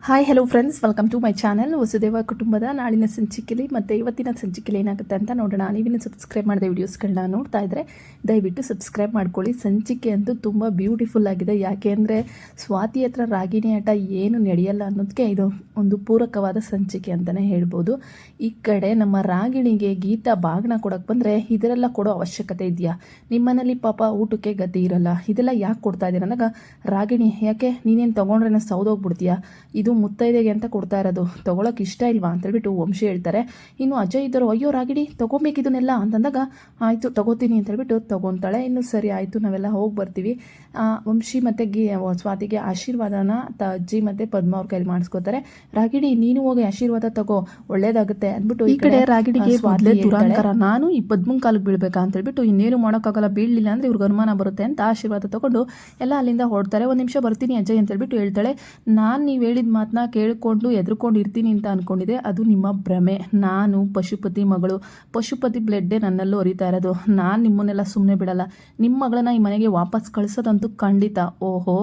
Hi hello friends, welcome to my channel. ವಸುದೇವ ಕುಟುಂಬದ ನಾಳಿನ ಸಂಚಿಕೆಯಲ್ಲಿ ಮತ್ತು ಇವತ್ತಿನ ಸಂಚಿಕೆಯಲ್ಲಿ ಏನಾಗುತ್ತೆ ಅಂತ ನೋಡೋಣ. ನೀವಿನ್ನು ಸಬ್ಸ್ಕ್ರೈಬ್ ಮಾಡಿದ ವೀಡಿಯೋಸ್ಗಳನ್ನ ನೋಡ್ತಾ ಇದ್ದರೆ ದಯವಿಟ್ಟು ಸಬ್ಸ್ಕ್ರೈಬ್ ಮಾಡ್ಕೊಳ್ಳಿ. ಸಂಚಿಕೆ ಅಂತೂ ತುಂಬ ಬ್ಯೂಟಿಫುಲ್ ಆಗಿದೆ. ಯಾಕೆ ಅಂದರೆ ಸ್ವಾತಿ ಹತ್ರ ರಾಗಿಣಿ ಆಟ ಏನು ನಡೆಯಲ್ಲ ಅನ್ನೋದಕ್ಕೆ ಇದು ಒಂದು ಪೂರಕವಾದ ಸಂಚಿಕೆ ಅಂತಲೇ ಹೇಳ್ಬೋದು. ಈ ಕಡೆ ನಮ್ಮ ರಾಗಿಣಿಗೆ ಗೀತಾ ಬಾಗ್ನ ಕೊಡೋಕ್ಕೆ ಬಂದರೆ ಇದರೆಲ್ಲ ಕೊಡೋ ಅವಶ್ಯಕತೆ ಇದೆಯಾ? ನಿಮ್ಮನೇಲಿ ಪಾಪ ಊಟಕ್ಕೆ ಗತಿ ಇರಲ್ಲ, ಇದೆಲ್ಲ ಯಾಕೆ ಕೊಡ್ತಾ ಇದ್ದೀರ ಅಂದಾಗ ರಾಗಿಣಿ, ಯಾಕೆ ನೀನೇನು ತೊಗೊಂಡ್ರೆ ಸೌದೋಗ್ಬಿಡ್ತೀಯಾ? ಇದು ಮುತ್ತೈದೆಗೆ ಅಂತ ಕೊಡ್ತಾ ಇರೋದು, ತೊಗೊಳಕ್ಕೆ ಇಷ್ಟ ಇಲ್ವಾ ಅಂತೇಳ್ಬಿಟ್ಟು ವಂಶಿ ಹೇಳ್ತಾರೆ. ಇನ್ನು ಅಜಯ್ ಇದ್ದರು, ಅಯ್ಯೋ ರಾಗಿಣಿ ತೊಗೊಬೇಕು ಇದನ್ನೆಲ್ಲ ಅಂತಂದಾಗ ಆಯಿತು ತೊಗೋತೀನಿ ಅಂತೇಳ್ಬಿಟ್ಟು ತೊಗೊತಾಳೆ. ಇನ್ನು ಸರಿ ಆಯಿತು, ನಾವೆಲ್ಲ ಹೋಗಿ ಬರ್ತೀವಿ. ವಂಶಿ ಮತ್ತು ಸ್ವಾತಿಗೆ ಆಶೀರ್ವಾದನ ಅಜ್ಜಿ ಮತ್ತು ಪದ್ಮ ಅವ್ರ ಕೈಲಿ ಮಾಡಿಸ್ಕೋತಾರೆ. ರಾಗಿಣಿ ನೀನು ಹೋಗಿ ಆಶೀರ್ವಾದ ತಗೋ, ಒಳ್ಳೇದಾಗುತ್ತೆ ಅಂದ್ಬಿಟ್ಟು ಈ ಕಡೆ ರಾಗಿಣಿಗೆ ದುರಾಂಕಾರ, ನಾನು ಈ ಪದ್ಮನ ಕಾಲಿಗೆ ಬೀಳ್ಬೇಕಾ ಅಂತೇಳ್ಬಿಟ್ಟು ಇನ್ನೇನು ಮಾಡೋಕ್ಕಾಗಲ್ಲ, ಬೀಳಲಿಲ್ಲ ಅಂದರೆ ಇವ್ರಿಗೆ ಅನುಮಾನ ಬರುತ್ತೆ ಅಂತ ಆಶೀರ್ವಾದ ತಗೊಂಡು ಎಲ್ಲ ಅಲ್ಲಿಂದ ಹೊಡ್ತಾರೆ. ಒಂದು ನಿಮಿಷ ಬರ್ತೀನಿ ಅಜ್ಜಯ್ ಅಂತೇಳ್ಬಿಟ್ಟು ಹೇಳ್ತಾಳೆ. ನಾನು ನೀವು ಹೇಳಿದ ಮಾತನ್ನ ಕೇಳಿಕೊಂಡು ಎದ್ರುಕೊಂಡು ಇರ್ತೀನಿ ಅಂತ ಅಂದ್ಕೊಂಡಿದ್ದೆ, ಅದು ನಿಮ್ಮ ಭ್ರಮೆ. ನಾನು ಪಶುಪತಿ ಮಗಳು, ಪಶುಪತಿ ಬ್ಲಡ್ಡೇ ನನ್ನಲ್ಲೂ ಹರಿತಾ ಇರೋದು. ನಾನು ನಿಮ್ಮನ್ನೆಲ್ಲ ಸುಮ್ಮನೆ ಬಿಡಲ್ಲ. ನಿಮ್ಮ ಮಗಳನ್ನ ಈ ಮನೆಗೆ ವಾಪಸ್ ಕಳಿಸೋದಂತೂ ಖಂಡಿತ. ಓಹೋ,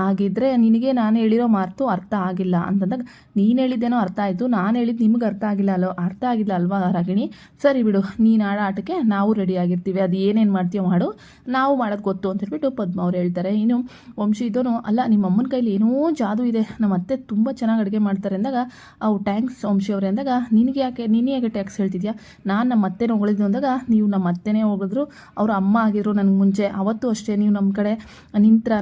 ಆಗಿದ್ರೆ ನಿನಗೆ ನಾನು ಹೇಳಿರೋ ಮಾತು ಅರ್ಥ ಆಗಿಲ್ಲ ಅಂತಂದಾಗ, ನೀನು ಹೇಳಿದ್ದೇನೋ ಅರ್ಥ ಆಯಿತು, ನಾನು ಹೇಳಿದ್ದು ನಿಮ್ಗೆ ಅರ್ಥ ಆಗಿಲ್ಲ ಅರ್ಥ ಆಗಿಲ್ಲ ಅಲ್ವಾ ರಾಗಿಣಿ? ಸರಿ ಬಿಡು, ನೀನು ಆಡೋ ಆಟಕ್ಕೆ ನಾವು ರೆಡಿ ಆಗಿರ್ತೀವಿ, ಅದು ಏನೇನು ಮಾಡ್ತೀವೋ ಮಾಡು, ನಾವು ಮಾಡೋದು ಗೊತ್ತು ಅಂತ ಹೇಳ್ಬಿಟ್ಟು ಪದ್ಮ ಅವ್ರು ಹೇಳ್ತಾರೆ. ಇನ್ನು ವಂಶಿ ಇದ್ದೋನು, ಅಲ್ಲ ನಿಮ್ಮ ಅಮ್ಮನ ಕೈಲಿ ಏನೋ ಜಾದು ಇದೆ, ನಮ್ಮ ಅತ್ತೆ ತುಂಬ ಚೆನ್ನಾಗಿ ಅಡುಗೆ ಮಾಡ್ತಾರೆ ಅಂದಾಗ, ಅವು ಟ್ಯಾಂಕ್ಸ್ ವಂಶಿ ಅವರೇ ಅಂದಾಗ, ನೀನು ಯಾಕೆ ಟ್ಯಾಕ್ಸ್ ಹೇಳ್ತಿದ್ಯಾ? ನಾನು ನಮ್ಮ ಅತ್ತೆನೇ ಹೊಗಳಿದ್ದು ಅಂದಾಗ, ನೀವು ನಮ್ಮ ಅತ್ತೆನೇ ಹೋಗಿದ್ರು, ಅವ್ರ ಅಮ್ಮ ಆಗಿದ್ರು ನನಗೆ ಮುಂಚೆ. ಅವತ್ತು ಅಷ್ಟೇ ನೀವು ನಮ್ಮ ಕಡೆ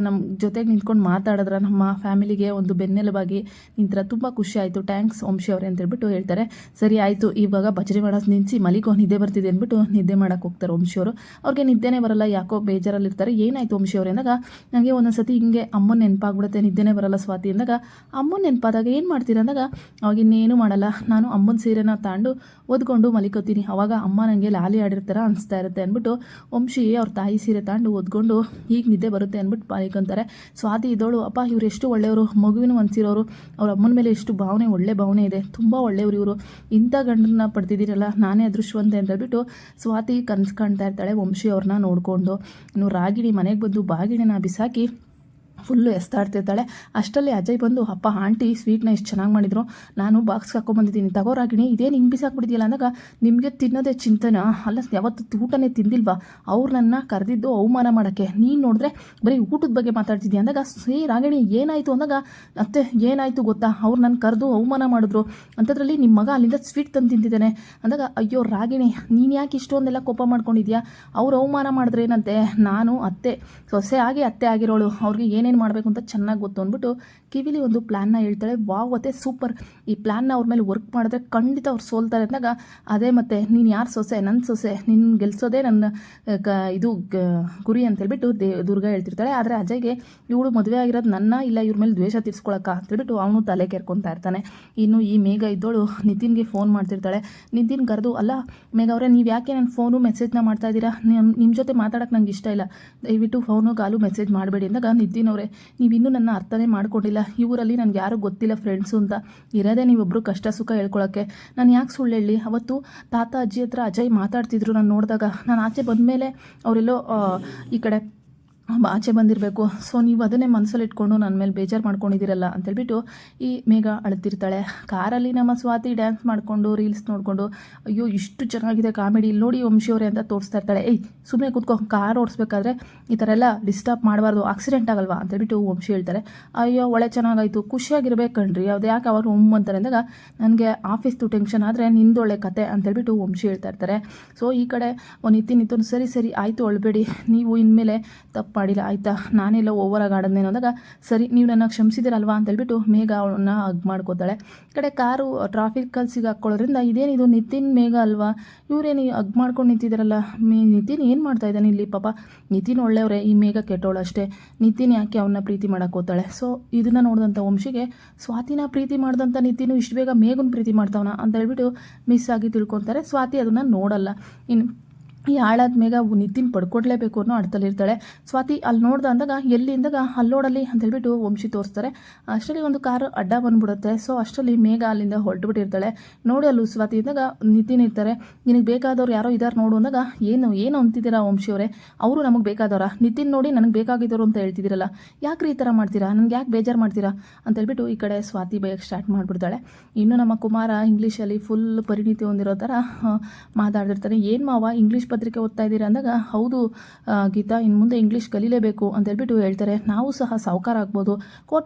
ನಮ್ಮ ಜೊತೆಗೆ ನಿಂತ್ಕೊಂಡು ಮಾತಾಡಿದ್ರ, ನಮ್ಮ ಫ್ಯಾಮಿಲಿಗೆ ಒಂದು ಬೆನ್ನೆಲುಬಾಗಿ ನಿಂತರ, ತುಂಬ ಖುಷಿ ಆಯಿತು, ಟ್ಯಾಂಕ್ಸ್ ವಂಶಿ ಅವರೇ ಅಂತೇಳ್ಬಿಟ್ಟು ಹೇಳ್ತಾರೆ. ಸರಿ ಆಯಿತು, ಇವಾಗ ಭಜನೆ ಮಾಡೋದು ನಿಲ್ಲಿಸಿ ಮಲಿಕೋ, ನಿದ್ದೆ ಬರ್ತಿದೆ ಅಂದ್ಬಿಟ್ಟು ನಿದ್ದೆ ಮಾಡೋಕ್ಕೆ ಹೋಗ್ತಾರೆ ವಂಶಿಯವರು. ಅವ್ರಿಗೆ ನಿದ್ದೆನೇ ಬರಲ್ಲ, ಯಾಕೋ ಬೇಜಾರಲ್ಲಿರ್ತಾರೆ. ಏನಾಯಿತು ವಂಶಿ ಅವರೇ ಅಂದಾಗ, ನನಗೆ ಒಂದೊಂದ್ಸತಿ ಹಿಂಗೆ ಅಮ್ಮನ ನೆನಪಾಗ್ಬಿಡುತ್ತೆ, ನಿದ್ದೆನೇ ಬರಲ್ಲ ಸ್ವಾತಿ ಅಂದಾಗ, ಅಮ್ಮನ ನೆನಪಾದಾಗ ಏನು ಮಾಡ್ತೀರ ಅಂದಾಗ, ಅವಾಗ ಇನ್ನೇನು ಮಾಡಲ್ಲ, ನಾನು ಅಮ್ಮನ ಸೀರೆನ ತಾಂಡು ಓದ್ಕೊಂಡು ಮಲಿಕೋತೀನಿ, ಅವಾಗ ಅಮ್ಮ ನನಗೆ ಲಾಲಿ ಆಡಿರ್ತಾರ ಅನಿಸ್ತಾ ಇರುತ್ತೆ ಅಂದ್ಬಿಟ್ಟು ವಂಶಿ ಅವ್ರ ತಾಯಿ ಸೀರೆ ತಾಂಡು ಓದ್ಕೊಂಡು ಈಗ ನಿದ್ದೆ ಬರುತ್ತೆ ಅಂದ್ಬಿಟ್ಟು ಮಲಿಕೊಂತಾರೆ. ಸ್ವಾತಿ ಇದ್ದೋಳು, ಅಪ್ಪ ಇವ್ರು ಎಷ್ಟು ಒಳ್ಳೆಯವರು, ಮಗುವಿನ ಮನ್ಸಿರೋರು, ಅವ್ರ ಅಮ್ಮನ ಮೇಲೆ ಎಷ್ಟು ಭಾವನೆ, ಒಳ್ಳೆ ಭಾವನೆ ಇದೆ, ತುಂಬ ಒಳ್ಳೆಯವರು ಇವರು, ಇಂಥ ಗಂಡನ್ನ ಪಡ್ತಿದ್ದೀರಲ್ಲ, ನಾನೇ ಅದೃಷ್ಟವಂತೆ ಅಂತ ಹೇಳ್ಬಿಟ್ಟು ಸ್ವಾತಿ ಕನಸು ಕಾಣ್ತಾ ಇರ್ತಾಳೆ ವಂಶಿ ಅವ್ರನ್ನ ನೋಡಿಕೊಂಡು. ಇನ್ನು ರಾಗಿಣಿ ಮನೆಗೆ ಬಂದು ಬಾಗಿಣೆನ ಬಿಸಾಕಿ ಫುಲ್ಲು ಎಸ್ತಾಡ್ತಿರ್ತಾಳೆ. ಅಷ್ಟರಲ್ಲಿ ಅಜಯ್ ಬಂದು, ಅಪ್ಪ ಆಂಟಿ ಸ್ವೀಟ್ನ ಎಷ್ಟು ಚೆನ್ನಾಗಿ ಮಾಡಿದ್ರು, ನಾನು ಬಾಕ್ಸ್ಗೆ ಹಾಕೊಂಡ್ಬಂದಿದ್ದೀನಿ, ತಗೋ ರಾಗಿಣಿ, ಇದೇನು ಹಿಂಗೆ ಬಿಸಾಕ್ಬಿಟ್ಟಿದೆಯಲ್ಲ ಅಂದಾಗ, ನಿಮಗೆ ತಿನ್ನೋದೇ ಚಿಂತನ ಅಲ್ಲ, ಯಾವತ್ತು ಊಟನೇ ತಿಂದಿಲ್ವಾ? ಅವ್ರು ನನ್ನ ಕರೆದಿದ್ದು ಅವಮಾನ ಮಾಡೋಕ್ಕೆ, ನೀನು ನೋಡಿದ್ರೆ ಬರೀ ಊಟದ ಬಗ್ಗೆ ಮಾತಾಡ್ತಿದ್ಯಾ ಅಂದಾಗ, ರಾಗಿಣಿ ಏನಾಯಿತು ಅಂದಾಗ, ಅತ್ತೆ ಏನಾಯಿತು ಗೊತ್ತಾ, ಅವ್ರು ನನ್ನ ಕರೆದು ಅವಮಾನ ಮಾಡಿದ್ರು, ಅಂಥದ್ರಲ್ಲಿ ನಿಮ್ಮ ಮಗ ಅಲ್ಲಿಂದ ಸ್ವೀಟ್ ತಂದು ತಿಂತಿದ್ದಾನೆ ಅಂದಾಗ, ಅಯ್ಯೋ ರಾಗಿಣಿ ನೀನು ಯಾಕೆ ಇಷ್ಟೊಂದೆಲ್ಲ ಕೋಪ ಮಾಡ್ಕೊಂಡಿದ್ಯಾ? ಅವ್ರು ಅವಮಾನ ಮಾಡಿದ್ರೆ ಏನಂತೆ, ನಾನು ಅತ್ತೆ ಸೊಸೆ ಆಗಿ ಅತ್ತೆ ಆಗಿರೋಳು, ಅವ್ರಿಗೆ ಏನೇನು ಮಾಡಬೇಕು ಅಂತ ಚೆನ್ನಾಗಿ ಗೊತ್ತು ಅಂದ್ಬಿಟ್ಟು ಕಿವಿಲಿ ಒಂದು ಪ್ಲ್ಯಾನ್ನ ಹೇಳ್ತಾಳೆ. ವಾವ್ ಅತ್ತೆ ಸೂಪರ್, ಈ ಪ್ಲ್ಯಾನ್ನ ಅವ್ರ ಮೇಲೆ ವರ್ಕ್ ಮಾಡಿದ್ರೆ ಖಂಡಿತ ಅವ್ರು ಸೋಲ್ತಾರೆ ಅಂದಾಗ, ಅದೇ ಮತ್ತೆ ನೀನು ಯಾರು ಸೊಸೆ, ನನ್ನ ಸೊಸೆ, ನಿನ್ನ ಗೆಲ್ಸೋದೇ ನನ್ನ ಗುರಿ ಅಂತೇಳ್ಬಿಟ್ಟು ದುರ್ಗಾ ಹೇಳ್ತಿರ್ತಾಳೆ. ಆದರೆ ಅಜಯ್ಗೆ ಇವಳು ಮದುವೆ ಆಗಿರೋದು ನನ್ನ, ಇಲ್ಲ ಇವ್ರ ಮೇಲೆ ದ್ವೇಷ ತೀರ್ಸ್ಕೊಳಕ್ಕ ಅಂತೇಳ್ಬಿಟ್ಟು ಅವನು ತಲೆ ಕೆರ್ಕೊತಾ ಇರ್ತಾನೆ. ಇನ್ನು ಈ ಮೇಘ ಇದ್ದೋಳು ನಿತಿನ್ಗೆ ಫೋನ್ ಮಾಡ್ತಿರ್ತಾಳೆ. ನಿತಿನ್ ಕರೆದು, ಅಲ್ಲ ಮೇಘ ಅವರೇ, ನೀವು ಯಾಕೆ ನನ್ನ ಫೋನು ಮೆಸೇಜ್ನ ಮಾಡ್ತಾ ಇದ್ದೀರಾ? ನಿಮ್ಮ ಜೊತೆ ಮಾತಾಡೋಕ್ಕೆ ನಂಗೆ ಇಷ್ಟ ಇಲ್ಲ, ದಯವಿಟ್ಟು ಫೋನು ಕಾಲು ಮೆಸೇಜ್ ಮಾಡಬೇಡಿ ಅಂದಾಗ, ನಿತಿನ್ ಅವರೇ ನೀವಿನ್ನೂ ನನ್ನ ಅರ್ಥನೇ ಮಾಡ್ಕೊಂಡಿಲ್ಲ, ಈ ಊರಲ್ಲಿ ನನಗೆ ಯಾರೂ ಗೊತ್ತಿಲ್ಲ ಫ್ರೆಂಡ್ಸು ಅಂತ, ಇರೋದೇ ನೀವೊಬ್ಬರು ಕಷ್ಟ ಸುಖ ಹೇಳ್ಕೊಳಕ್ಕೆ. ನಾನು ಯಾಕೆ ಸುಳ್ಳು ಹೇಳಿ? ಅವತ್ತು ತಾತ ಅಜ್ಜಿ ಹತ್ರ ಅಜಯ್ ಮಾತಾಡ್ತಿದ್ರು, ನಾನು ನೋಡಿದಾಗ, ನಾನು ಆಚೆ ಬಂದಮೇಲೆ ಅವರೆಲ್ಲೋ ಈ ಕಡೆ ಆಚೆ ಬಂದಿರಬೇಕು, ಸೊ ನೀವು ಅದನ್ನೇ ಮನಸ್ಸಲ್ಲಿ ಇಟ್ಕೊಂಡು ನನ್ನ ಮೇಲೆ ಬೇಜಾರು ಮಾಡ್ಕೊಂಡಿದ್ದೀರಲ್ಲ ಅಂತೇಳ್ಬಿಟ್ಟು ಈ ಮೇಘ ಅಳ್ತಿರ್ತಾಳೆ. ಕಾರಲ್ಲಿ ನಮ್ಮ ಸ್ವಾತಿ ಡ್ಯಾನ್ಸ್ ಮಾಡಿಕೊಂಡು ರೀಲ್ಸ್ ನೋಡಿಕೊಂಡು, ಅಯ್ಯೋ ಇಷ್ಟು ಚೆನ್ನಾಗಿದೆ ಕಾಮಿಡಿ, ಇಲ್ಲಿ ನೋಡಿ ವಂಶಿಯವರೇ ಅಂತ ತೋರಿಸ್ತಾ ಇರ್ತಾಳೆ. ಸುಮ್ಮನೆ ಕೂತ್ಕೊ, ಕಾರ್ ಓಡಿಸ್ಬೇಕಾದ್ರೆ ಈ ಥರ ಎಲ್ಲ ಡಿಸ್ಟರ್ಬ್ ಮಾಡಬಾರ್ದು, ಆಕ್ಸಿಡೆಂಟ್ ಆಗಲ್ವಾ ಅಂತೇಳ್ಬಿಟ್ಟು ವಂಶಿ ಹೇಳ್ತಾರೆ. ಅಯ್ಯೋ ಒಳ್ಳೆ ಚೆನ್ನಾಗಾಯಿತು, ಖುಷಿಯಾಗಿರ್ಬೇಕು ಕಣ್ರಿ, ಯಾವ್ದು ಯಾಕೆ ಅವರು ಅಂತಾರೆ ಅಂದಾಗ, ನನಗೆ ಆಫೀಸ್ದು ಟೆನ್ಷನ್ ಆದರೆ ನಿಂದೊಳ್ಳೆ ಕತೆ ಅಂತೇಳ್ಬಿಟ್ಟು ವಂಶಿ ಹೇಳ್ತಾ ಇರ್ತಾರೆ. ಸೊ ಈ ಕಡೆ ನಿತಿನ್ ಸರಿ ಆಯಿತು ಅಳ್ಬೇಡಿ, ನೀವು ಇನ್ಮೇಲೆ ತಪ್ಪು ಮಾಡಿಲ್ಲ ಆಯಿತಾ, ನಾನೆಲ್ಲ ಓವರಾಗಿ ಆಡೋದೇನೋ ಅಂದಾಗ, ಸರಿ ನೀವು ನನ್ನ ಕ್ಷಮಿಸಿದಿರಲ್ವಾ ಅಂತೇಳ್ಬಿಟ್ಟು ಮೇಘ ಅವಳನ್ನ ಹಗ್ ಮಾಡ್ಕೋತಾಳೆ. ಈ ಕಡೆ ಕಾರು ಟ್ರಾಫಿಕಲ್ಲಿ ಸಿಗಾಕೊಳ್ಳೋದ್ರಿಂದ, ಇದೇನಿದು ನಿತಿನ್ ಮೇಘ ಅಲ್ವಾ, ಇವರೇನು ಹಗ್ ಮಾಡ್ಕೊಂಡು ನಿಂತಿದ್ದಾರಲ್ಲ, ನಿತಿನ್ ಏನು ಮಾಡ್ತಾ ಇದ್ದಾನೆ ಇಲ್ಲಿ? ಪಾಪ ನಿತಿನ್ ಒಳ್ಳೆಯವರೇ, ಈ ಮೇಘ ಕೆಟ್ಟವಳು ಅಷ್ಟೇ, ನಿತಿನ್ ಯಾಕೆ ಅವನ್ನ ಪ್ರೀತಿ ಮಾಡೋಕ್ಕೋತಾಳೆ? ಸೊ ಇದನ್ನು ನೋಡಿದಂಥ ವಂಶಿಗೆ, ಸ್ವಾತಿನ ಪ್ರೀತಿ ಮಾಡಿದಂಥ ನಿತಿನು ಇಷ್ಟು ಬೇಗ ಮೇಘನ ಪ್ರೀತಿ ಮಾಡ್ತಾವನ ಅಂತ ಹೇಳ್ಬಿಟ್ಟು ಮಿಸ್ ಆಗಿ ತಿಳ್ಕೊತಾರೆ. ಸ್ವಾತಿ ಅದನ್ನು ನೋಡಲ್ಲ. ಇನ್ನು ಯಾಳಾದ್ಮೇಗ ನಿತಿನ್ ಪಡ್ಕೊಡ್ಲೇಬೇಕು ಅನ್ನೋ ಅರ್ಥದಲ್ಲಿರ್ತಾಳೆ. ಸ್ವಾತಿ ಅಲ್ಲಿ ನೋಡ್ದ ಅಂದಾಗ ಎಲ್ಲಿ ಅಂದಾಗ ಅಲ್ಲೋಡಲಿ ಅಂತ ಹೇಳ್ಬಿಟ್ಟು ವಂಶಿ ತೋರಿಸ್ತಾರೆ. ಅಷ್ಟರಲ್ಲಿ ಒಂದು ಕಾರು ಅಡ್ಡ ಬಂದ್ಬಿಡುತ್ತೆ. ಸೊ ಅಷ್ಟರಲ್ಲಿ ಮೇಘ ಅಲ್ಲಿಂದ ಹೊರಟುಬಿಟ್ಟಿರ್ತಾಳೆ. ನೋಡಿ ಅಲ್ಲಿ ಸ್ವಾತಿ ಅಂದಾಗ ನಿತಿನ್ ಇರ್ತಾರೆ. ನಿನಗೆ ಬೇಕಾದವ್ರು ಯಾರೋ ಇದ್ದಾರೆ ನೋಡು ಅಂದಾಗ ಏನು ಅಂತಿದ್ದೀರಾ ವಂಶಿ ಅವರೇ, ಅವರು ನಮಗೆ ಬೇಕಾದವರ, ನಿತಿನ್ ನೋಡಿ ನನಗೆ ಬೇಕಾಗಿದ್ದವರು ಅಂತ ಹೇಳ್ತಿದ್ದೀರಲ್ಲ, ಯಾಕ್ರಿ ಈ ಥರ ಮಾಡ್ತೀರಾ, ನನಗೆ ಯಾಕೆ ಬೇಜಾರು ಮಾಡ್ತೀರಾ ಅಂತ ಹೇಳ್ಬಿಟ್ಟು ಈ ಕಡೆ ಸ್ವಾತಿ ಬೈಯಕ್ಕೆ ಸ್ಟಾರ್ಟ್ ಮಾಡಿಬಿಡ್ತಾಳೆ. ಇನ್ನು ನಮ್ಮ ಕುಮಾರ ಇಂಗ್ಲೀಷಲ್ಲಿ ಫುಲ್ ಪರಿಣಿತಿ ಹೊಂದಿರೋ ಥರ ಮಾತಾಡ್ತಿರ್ತಾನೆ. ಏನು ಮಾವ ಇಂಗ್ಲೀಷ್ ಪತ್ರಿಕೆ ಓದ್ತಾ ಇದ್ದೀರಾ ಅಂದಾಗ, ಹೌದು ಗೀತಾ, ಇನ್ನು ಮುಂದೆ ಇಂಗ್ಲೀಷ್ ಕಲೀಲೇಬೇಕು ಅಂತ ಹೇಳ್ಬಿಟ್ಟು ಹೇಳ್ತಾರೆ. ನಾವು ಸಹ ಸಾವುಕಾರ ಆಗ್ಬೋದು,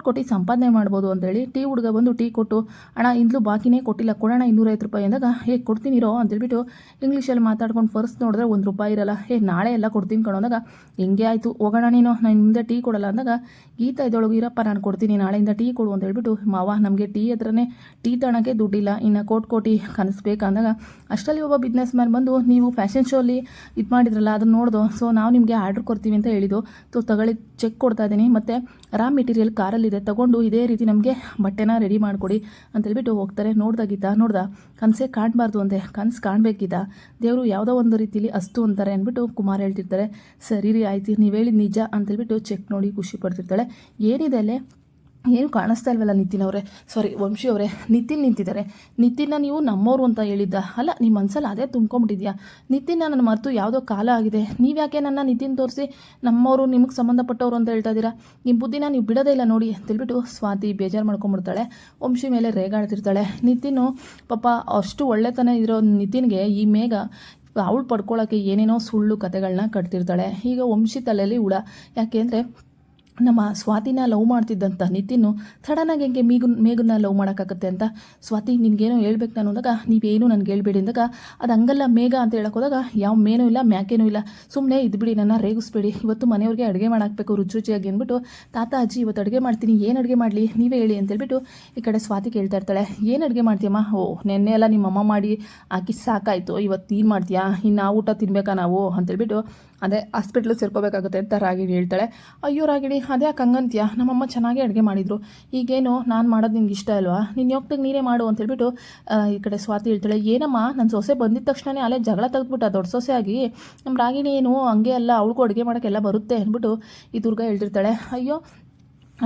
ಕೋಟಿ ಸಂಪಾದನೆ ಮಾಡ್ಬೋದು ಅಂತೇಳಿ ಟೀ ಹುಡುಗ ಬಂದು ಟೀ ಕೊಟ್ಟು, ಅಣ್ಣ ಇಂದ್ಲು ಬಾಕಿನೇ ಕೊಟ್ಟಿಲ್ಲ, ಕೊಡೋಣ 250 ರೂಪಾಯಿ ಅಂದಾಗ, ಕೊಡ್ತೀನಿರೋ ಅಂತೇಳ್ಬಿಟ್ಟು ಇಂಗ್ಲೀಷಲ್ಲಿ ಮಾತಾಡ್ಕೊಂಡು ಫಸ್ಟ್ ನೋಡಿದ್ರೆ ₹1 ಇರಲ್ಲ. ನಾಳೆ ಎಲ್ಲ ಕೊಡ್ತೀನಿ ಕಣೋದಾಗ, ಹೆಂಗೆ ಆಯಿತು ಹೋಗೋಣ ನೀನು, ನಾನು ಮುಂದೆ ಟೀ ಕೊಡಲ್ಲ ಅಂದಾಗ, ಗೀತಾ ಇದೊಳಗೆ ಇರಪ್ಪ ನಾನು ಕೊಡ್ತೀನಿ, ನಾಳೆಯಿಂದ ಟೀ ಕೊಡು ಅಂತ ಹೇಳ್ಬಿಟ್ಟು, ಮಾವ ನಮಗೆ ಟೀ ಹತ್ರನೇ ಟೀ ತಗೊಳಕ್ಕೆ ದುಡ್ಡಿಲ್ಲ, ಇನ್ನು ಕೋಟಿ ಕನಸ್ಬೇಕಂದಾಗ ಅಷ್ಟರಲ್ಲಿ ಒಬ್ಬ ಬಿಸ್ನೆಸ್ ಮ್ಯಾನ್ ಬಂದು, ನೀವು ಫ್ಯಾಷನ್ ಶೋಲಿ ಇದು ಮಾಡಿದ್ರಲ್ಲ ಅದನ್ನು ನೋಡ್ದು, ಸೊ ನಾವು ನಿಮಗೆ ಆರ್ಡ್ರ್ ಕೊಡ್ತೀವಿ ಅಂತ ಹೇಳಿದ್ದು, ಸೊ ತಗೊಳ್ಳಿ ಚೆಕ್ ಕೊಡ್ತಾ ಇದ್ದೀನಿ, ಮತ್ತು ರಾ ಮೆಟೀರಿಯಲ್ ಕಾರಲ್ಲಿದೆ, ತೊಗೊಂಡು ಇದೇ ರೀತಿ ನಮಗೆ ಬಟ್ಟೆನ ರೆಡಿ ಮಾಡಿಕೊಡಿ ಅಂತೇಳ್ಬಿಟ್ಟು ಹೋಗ್ತಾರೆ. ನೋಡ್ದ ಕನಸೇ ಕಾಣಬಾರ್ದು ಅಂತೆ, ಕನಸು ಕಾಣಬೇಕಿದ್ದ ದೇವರು ಯಾವುದೋ ಒಂದು ರೀತಿಲಿ ಅಸ್ತು ಅಂತಾರೆ ಅಂದ್ಬಿಟ್ಟು ಕುಮಾರ್ ಹೇಳ್ತಿರ್ತಾರೆ. ಸರಿ ರೀ ಆಯ್ತು, ನೀವು ಹೇಳಿದ ನಿಜ ಅಂತೇಳ್ಬಿಟ್ಟು ಚೆಕ್ ನೋಡಿ ಖುಷಿ ಪಡ್ತಿರ್ತಾಳೆ. ಏನಿದೆ ಅಲ್ಲೇ ಏನು ಕಾಣಿಸ್ತಾ ಇಲ್ವಲ್ಲ ನಿತಿನ್ ಅವರೇ, ಸಾರಿ ವಂಶಿ ಅವರೇ, ನಿತಿನ್ ನಿಂತಿದ್ದಾರೆ. ನಿತಿನ್ನ ನೀವು ನಮ್ಮವರು ಅಂತ ಹೇಳಿದ್ದ ಅಲ್ಲ, ನಿಮ್ಮ ಮನಸ್ಸಲ್ಲಿ ಅದೇ ತುಂಬ್ಕೊಂಬಿಟ್ಟಿದ್ಯಾ, ನಿತಿನ್ನ ನನ್ನ ಮರೆತು ಯಾವುದೋ ಕಾಲ ಆಗಿದೆ, ನೀವು ಯಾಕೆ ನನ್ನ ನಿತಿನ್ ತೋರಿಸಿ ನಮ್ಮವರು ನಿಮಗೆ ಸಂಬಂಧಪಟ್ಟವರು ಅಂತ ಹೇಳ್ತಾ ಇದ್ದೀರಾ, ನಿಮ್ಮ ಬುದ್ಧಿನ ನೀವು ಬಿಡೋದೇ ಇಲ್ಲ ನೋಡಿ ಅಂತೇಳ್ಬಿಟ್ಟು ಸ್ವಾತಿ ಬೇಜಾರು ಮಾಡ್ಕೊಂಬಿಡ್ತಾಳೆ. ವಂಶಿ ಮೇಲೆ ರೇಗಾಡ್ತಿರ್ತಾಳೆ. ನಿತಿನ್ನು ಪಾಪ ಅಷ್ಟು ಒಳ್ಳೆತನ ಇರೋ ನಿತಿನ್ಗೆ ಈ ಮೇಘ ಅವಳು ಪಡ್ಕೊಳ್ಳೋಕ್ಕೆ ಏನೇನೋ ಸುಳ್ಳು ಕತೆಗಳನ್ನ ಕಟ್ತಿರ್ತಾಳೆ. ಈಗ ವಂಶಿ ತಲೆಯಲ್ಲಿ ಹುಳ, ಯಾಕೆ ಅಂದರೆ ನಮ್ಮ ಸ್ವಾತಿನ ಲವ್ ಮಾಡ್ತಿದ್ದಂಥ ನಿತಿನ್ನು ಸಡನ್ನಾಗಿ ಹೆಂಗೆ ಮೇಘನ್ನ ಲವ್ ಮಾಡೋಕ್ಕಾಗತ್ತೆ ಅಂತ, ಸ್ವಾತಿ ನಿನಗೇನೋ ಹೇಳ್ಬೇಕು ನಾನು ಅಂದಾಗ, ನೀವೇನು ನನಗೆ ಹೇಳ್ಬೇಡಿ ಅಂದಾಗ, ಅದು ಹಂಗಲ್ಲ ಮೇಘ ಅಂತ ಹೇಳೋಕೋದಾಗ, ಯಾವ ಮೇನೂ ಇಲ್ಲ ಮ್ಯಾಕೇನೂ ಇಲ್ಲ, ಸುಮ್ಮನೆ ಇದ್ಬಿಡಿ, ನನ್ನ ರೇಗಿಸ್ಬೇಡಿ, ಇವತ್ತು ಮನೆಯವ್ರಿಗೆ ಅಡುಗೆ ಮಾಡಾಕಬೇಕು ರುಚಿಯಾಗಿ ಅಂದ್ಬಿಟ್ಟು, ತಾತ ಅಜ್ಜಿ ಇವತ್ತು ಅಡುಗೆ ಮಾಡ್ತೀನಿ, ಏನು ಅಡುಗೆ ಮಾಡಲಿ ನೀವೇ ಹೇಳಿ ಅಂತೇಳ್ಬಿಟ್ಟು ಈ ಕಡೆ ಸ್ವಾತಿ ಕೇಳ್ತಾ ಇರ್ತಾಳೆ. ಏನು ಅಡುಗೆ ಮಾಡ್ತೀಯಮ್ಮ, ನೆನ್ನೆ ಎಲ್ಲ ನಿಮ್ಮಮ್ಮ ಮಾಡಿ ಹಾಕಿ ಸಾಕಾಯಿತು, ಇವತ್ತು ನೀನು ಮಾಡ್ತೀಯಾ, ಇನ್ನು ಆ ಊಟ ತಿನ್ಬೇಕಾ ನಾವು ಅಂತೇಳ್ಬಿಟ್ಟು ಅದೇ ಹಾಸ್ಪಿಟ್ಲಿಗೆ ಸೇರ್ಕೋಬೇಕಾಗುತ್ತೆ ಅಂತ ರಾಗಿಣಿ ಹೇಳ್ತಾಳೆ. ಅಯ್ಯೋ ರಾಗಿಣಿ ಅದೇ ಯಾಕೆ ಹಂಗಂತೀಯ, ನಮ್ಮಮ್ಮ ಚೆನ್ನಾಗಿ ಅಡುಗೆ ಮಾಡಿದರು, ಈಗೇನು ನಾನು ಮಾಡೋದು ನಿಂಗೆ ಇಷ್ಟ ಅಲ್ವಾ, ನೀನು ಹೋಗ್ದಾಗ ನೀನೇ ಮಾಡು ಅಂತ ಹೇಳ್ಬಿಟ್ಟು ಈ ಕಡೆ ಸ್ವಾತಿ ಹೇಳ್ತಾಳೆ. ಏನಮ್ಮ ನನ್ನ ಸೊಸೆ ಬಂದಿದ್ದ ತಕ್ಷಣವೇ ಅಲ್ಲೇ ಜಗಳ ತೆಗೆದ್ಬಿಟ್ಟು ದೊಡ್ಡ ಸೊಸೆ ಆಗಿ, ನಮ್ಮ ರಾಗಿಣಿ ಏನು ಹಂಗೆ ಅಲ್ಲ, ಅವಳಿಗೂ ಅಡುಗೆ ಮಾಡೋಕ್ಕೆಲ್ಲ ಬರುತ್ತೆ ಅಂದ್ಬಿಟ್ಟು ಈ ದುರ್ಗ ಹೇಳ್ತಿರ್ತಾಳೆ. ಅಯ್ಯೋ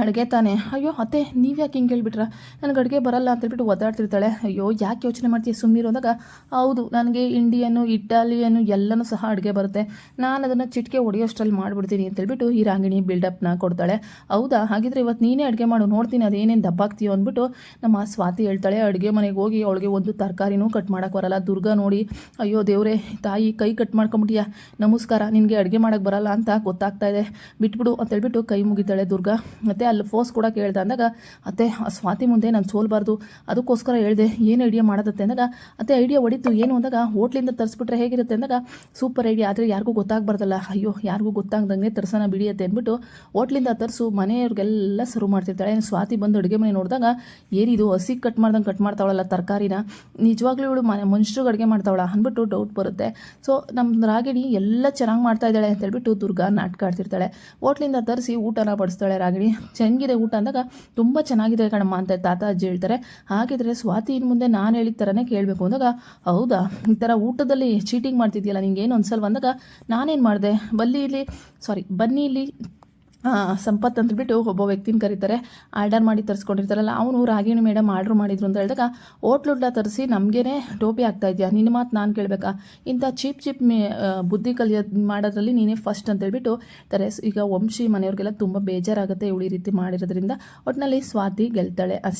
ಅಡುಗೆ ತಾನೇ, ಅಯ್ಯೋ ಅತ್ತೆ ನೀವು ಯಾಕೆ ಹಿಂಗೆ ಹೇಳ್ಬಿಟ್ರ, ನನಗೆ ಅಡುಗೆ ಬರಲ್ಲ ಅಂತೇಳ್ಬಿಟ್ಟು ಒದ್ದಾಡ್ತಿರ್ತಾಳೆ. ಅಯ್ಯೋ ಯಾಕೆ ಯೋಚನೆ ಮಾಡ್ತೀಯ ಸುಮ್ಮನಿರು ಅಂದಾಗ, ಹೌದು ನನಗೆ ಇಂಡಿಯನ್ನು ಇಟಾಲಿಯನ್ನು ಎಲ್ಲನೂ ಸಹ ಅಡುಗೆ ಬರುತ್ತೆ, ನಾನು ಅದನ್ನು ಚಿಟಿಕೆ ಹೊಡೆಯೋಷ್ಟರಲ್ಲಿ ಮಾಡಿಬಿಡ್ತೀನಿ ಅಂತೇಳ್ಬಿಟ್ಟು ಈ ರಾಗಿಣಿ ಬಿಲ್ಡಪ್ನ ಕೊಡ್ತಾಳೆ. ಹೌದಾ, ಹಾಗಿದ್ರೆ ಇವತ್ತು ನೀನೇ ಅಡುಗೆ ಮಾಡು ನೋಡ್ತೀನಿ ಅದೇನೇನು ದಬ್ಬಾಗ್ತೀಯೋ ಅಂದ್ಬಿಟ್ಟು ನಮ್ಮ ಸ್ವಾತಿ ಹೇಳ್ತಾಳೆ. ಅಡುಗೆ ಮನೆಗೆ ಹೋಗಿ ಅವಳಿಗೆ ಒಂದು ತರಕಾರಿನೂ ಕಟ್ ಮಾಡೋಕ್ಕೆ ಬರಲ್ಲ. ದುರ್ಗಾ ನೋಡಿ, ಅಯ್ಯೋ ದೇವರೇ ತಾಯಿ ಕೈ ಕಟ್ ಮಾಡ್ಕೊಂಬಿಟ್ಟಿಯಾ, ನಮಸ್ಕಾರ, ನಿನಗೆ ಅಡುಗೆ ಮಾಡೋಕ್ಕೆ ಬರಲ್ಲ ಅಂತ ಗೊತ್ತಾಗ್ತಾ ಇದೆ, ಬಿಟ್ಬಿಡು ಅಂತೇಳ್ಬಿಟ್ಟು ಕೈ ಮುಗಿತಾಳೆ ದುರ್ಗಾ. ಮತ್ತು ಅಲ್ಲಿ ಫೋರ್ಸ್ ಕೂಡ ಕೇಳ್ದೆ ಅಂದಾಗ, ಅತ್ತೆ ಸ್ವಾತಿ ಮುಂದೆ ನಾನು ಸೋಲ್ಬಾರ್ದು, ಅದಕ್ಕೋಸ್ಕರ ಹೇಳಿದೆ ಏನು ಐಡಿಯಾ ಮಾಡೋದತ್ತೆ ಅಂದಾಗ, ಅತ್ತೆ ಐಡಿಯಾ ಹೊಡಿತು ಏನು ಅಂದಾಗ, ಹೋಟ್ಲಿಂದ ತರಿಸ್ಬಿಟ್ರೆ ಹೇಗಿರುತ್ತೆ ಅಂದಾಗ, ಸೂಪರ್ ಐಡಿಯಾ, ಆದರೆ ಯಾರಿಗೂ ಗೊತ್ತಾಗಬಾರ್ದಲ್ಲ, ಅಯ್ಯೋ ಯಾರಿಗೂ ಗೊತ್ತಾಗ್ದಂಗೆ ತರ್ಸೋಣ ಬಿಡಿಯತ್ತೆ ಅಂದ್ಬಿಟ್ಟು ಹೋಟ್ಲಿಂದ ತರಿಸು ಮನೆಯವ್ರಿಗೆಲ್ಲ ಸರ್ವ್ ಮಾಡ್ತಿರ್ತಾಳೆ. ಸ್ವಾತಿ ಬಂದು ಅಡುಗೆ ಮನೆ ನೋಡಿದಾಗ, ಏನಿದು ಹಸಿ ಕಟ್ ಮಾಡ್ದಂಗೆ ಕಟ್ ಮಾಡ್ತಾವಳಲ್ಲ ತರಕಾರಿನ, ನಿಜವಾಗ್ಲೂ ಇವಳು ಮನುಷ್ಯರಿಗೆ ಅಡುಗೆ ಮಾಡ್ತಾವಳ ಅಂದ್ಬಿಟ್ಟು ಡೌಟ್ ಬರುತ್ತೆ. ಸೊ ನಮ್ಮ ರಾಗಿಣಿ ಎಲ್ಲ ಚೆನ್ನಾಗಿ ಮಾಡ್ತಾ ಇದ್ದಾಳೆ ಅಂತೇಳ್ಬಿಟ್ಟು ದುರ್ಗಾ ನಾಟಕ ಆಡ್ತಿರ್ತಾಳೆ. ಹೋಟ್ಲಿಂದ ತರಿಸಿ ಊಟನ ಬಡಿಸ್ತಾಳೆ ರಾಗಿಣಿ. ಚೆನ್ನಾಗಿದೆ ಊಟ ಅಂದಾಗ, ತುಂಬ ಚೆನ್ನಾಗಿದೆ ಕಣಮ್ಮ ಅಂತ ತಾತ ಅಜ್ಜಿ ಹೇಳ್ತಾರೆ. ಹಾಗಿದ್ರೆ ಸ್ವಾತಿ ಇನ್ನು ಮುಂದೆ ನಾನು ಹೇಳಿದ ಥರನೇ ಕೇಳಬೇಕು ಅಂದಾಗ, ಹೌದಾ ಈ ಥರ ಊಟದಲ್ಲಿ ಚೀಟಿಂಗ್ ಮಾಡ್ತಿದ್ಯಲ್ಲ ನಿಂಗೆ ಏನು ಅನ್ಸಲ್ವ ಅಂದಾಗ, ನಾನೇನು ಮಾಡಿದೆ, ಬನ್ನಿ ಇಲ್ಲಿ ಸಂಪತ್ ಅಂತಬಿಟ್ಟು ಒಬ್ಬ ವ್ಯಕ್ತಿನ ಕರೀತಾರೆ. ಆರ್ಡರ್ ಮಾಡಿ ತರಿಸ್ಕೊಂಡಿರ್ತಾರಲ್ಲ, ಅವನು ರಾಗಿಣಿ ಮೇಡಮ್ ಆರ್ಡ್ರ್ ಮಾಡಿದ್ರು ಅಂತ ಹೇಳಿದಾಗ, ಹೋಟ್ಲುಡ್ಲ ತರಿಸಿ ನಮಗೇನೆ ಟೋಪಿ ಆಗ್ತಾ ಇದೆಯಾ, ನಿನ್ನ ಮಾತು ನಾನು ಕೇಳಬೇಕಾ, ಇಂಥ ಚೀಪ್ ಬುದ್ಧಿ ಕಲಿಯೋದು ಮಾಡೋದ್ರಲ್ಲಿ ನೀನೇ ಫಸ್ಟ್ ಅಂತೇಳ್ಬಿಟ್ಟು ತಾರೆ. ಈಗ ವಂಶಿ ಮನೆಯವ್ರಿಗೆಲ್ಲ ತುಂಬ ಬೇಜಾರಾಗುತ್ತೆ ಇವಳು ಈ ರೀತಿ ಮಾಡಿರೋದ್ರಿಂದ. ಒಟ್ಟಿನಲ್ಲಿ ಸ್ವಾತಿ ಗೆಲ್ತಾಳೆ ಅಷ್ಟೇ.